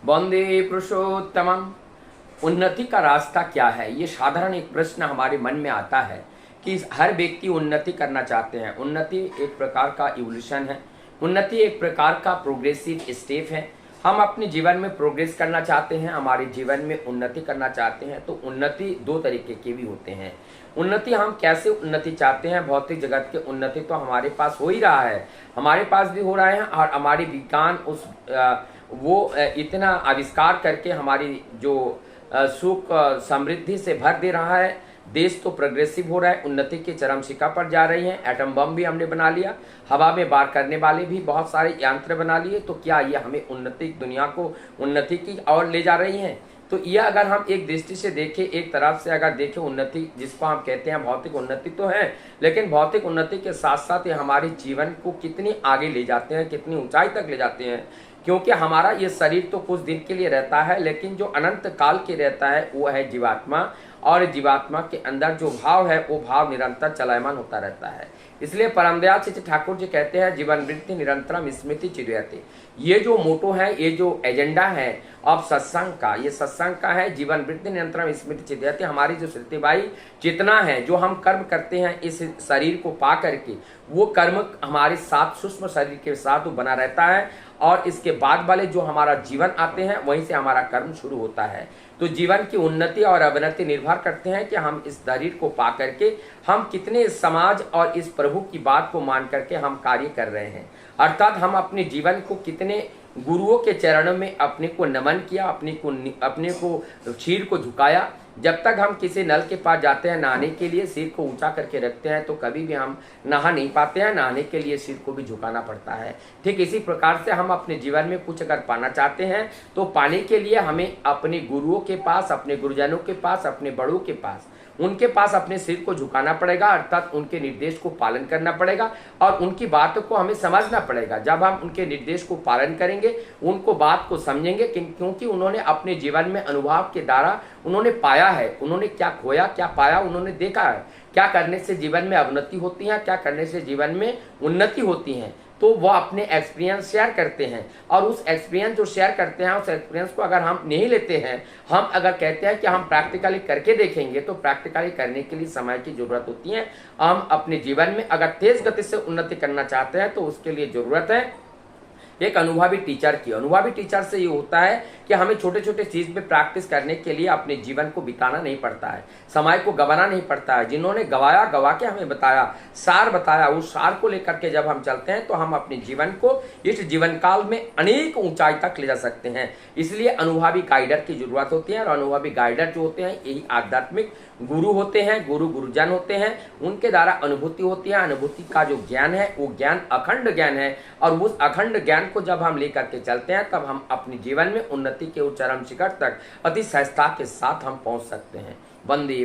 वंदे पुरुषोत्तमम। उन्नति का रास्ता क्या है, ये साधारण एक प्रश्न हमारे मन में आता है कि हर व्यक्ति उन्नति करना चाहते हैं। उन्नति एक प्रकार का इवोल्यूशन है, उन्नति एक प्रकार का प्रोग्रेसिव स्टेप है। हम अपने जीवन में प्रोग्रेस करना चाहते हैं, हमारे जीवन में उन्नति करना चाहते हैं। तो उन्नति दो तरीके के भी होते हैं। उन्नति हम कैसे उन्नति चाहते हैं, भौतिक जगत के उन्नति तो हमारे पास हो ही रहा है, हमारे पास भी हो रहा है। और हमारी विज्ञान वो इतना आविष्कार करके हमारी जो सुख समृद्धि से भर दे रहा है। देश तो प्रोग्रेसिव हो रहा है, उन्नति के चरम शिखर पर जा रही हैं। एटम बम भी हमने बना लिया, हवा में वार करने वाले भी बहुत सारे यंत्र बना लिए। तो क्या ये हमें उन्नति, दुनिया को उन्नति की ओर ले जा रही हैं? तो यह अगर हम एक दृष्टि से देखें, एक तरफ से अगर देखें, उन्नति जिसको हम कहते हैं भौतिक उन्नति तो है, लेकिन भौतिक उन्नति के साथ साथ ये हमारे जीवन को कितनी आगे ले जाते हैं, कितनी ऊंचाई तक ले जाते हैं। क्योंकि हमारा ये शरीर तो कुछ दिन के लिए रहता है, लेकिन जो अनंत काल के रहता है वो है जीवात्मा। और जीवात्मा के अंदर जो भाव है वो भाव निरंतर चलायमान होता रहता है। इसलिए परमदयाल श्री ठाकुर जी कहते हैं जीवन वृत्ति निरंतरम स्मृति चिरयते। ये जो मोटो है, ये जो एजेंडा है अब सत्संग का, ये सत्संग का है, जीवन वृत्ति निरंतरम स्मृति चिरयते। हमारी जो सृष्टिवाई चेतना है, जो हम कर्म करते हैं इस शरीर को पा करके, वो कर्म हमारे साथ सूक्ष्म शरीर के साथ वो बना रहता है। और इसके बाद वाले जो हमारा जीवन आते हैं वहीं से हमारा कर्म शुरू होता है। तो जीवन की उन्नति और अवनति निर्भर करते हैं कि हम इस शरीर को पा करके हम कितने इस समाज और इस प्रभु की बात को मान करके हम कार्य कर रहे हैं। अर्थात हम अपने जीवन को कितने गुरुओं के चरणों में अपने को नमन किया, अपने को सिर को झुकाया। जब तक हम किसी नल के पास जाते हैं नहाने के लिए, सिर को ऊंचा करके रखते हैं तो कभी भी हम नहा नहीं पाते हैं। नहाने के लिए सिर को भी झुकाना पड़ता है। ठीक इसी प्रकार से हम अपने जीवन में कुछ अगर पाना चाहते हैं तो पाने के लिए हमें अपने गुरुओं के पास, अपने गुरुजनों के पास, अपने बड़ों के पास, उनके पास अपने सिर को झुकाना पड़ेगा। अर्थात उनके निर्देश को पालन करना पड़ेगा और उनकी बातों को हमें समझना पड़ेगा। जब हम उनके निर्देश को पालन करेंगे, उनको बात को समझेंगे, क्योंकि उन्होंने अपने जीवन में अनुभव के द्वारा उन्होंने पाया है, उन्होंने क्या खोया क्या पाया उन्होंने देखा है। क्या करने से जीवन में अवनति होती है, क्या करने से जीवन में उन्नति होती है, तो वह अपने एक्सपीरियंस शेयर करते हैं। और उस एक्सपीरियंस जो शेयर करते हैं, उस एक्सपीरियंस को अगर हम नहीं लेते हैं, हम अगर कहते हैं कि हम प्रैक्टिकली करके देखेंगे, तो प्रैक्टिकली करने के लिए समय की जरूरत होती है। हम अपने जीवन में अगर तेज गति से उन्नति करना चाहते हैं तो उसके लिए जरूरत है एक अनुभवी टीचर की। अनुभवी टीचर से ये होता है कि हमें छोटे छोटे चीज में प्रैक्टिस करने के लिए अपने जीवन को बिताना नहीं पड़ता है, समय को गंवाना नहीं पड़ता है। जिन्होंने गवाया, गवा के हमें बताया, सार बताया, उस सार को लेकर के जब हम चलते हैं तो हम अपने जीवन को इस जीवन काल में अनेक ऊंचाई तक ले जा सकते हैं। इसलिए अनुभवी गाइडर की जरूरत होती है। और अनुभवी गाइडर जो होते हैं यही आध्यात्मिक गुरु होते हैं, गुरुजन होते हैं। उनके द्वारा अनुभूति होती है। अनुभूति का जो ज्ञान है वो ज्ञान अखंड ज्ञान है। और उस अखंड ज्ञान को जब हम लेकर के चलते हैं तब हम अपने जीवन में उन्नति के चरम शिखर तक अति सहजता के साथ हम पहुंच सकते हैं। वंदे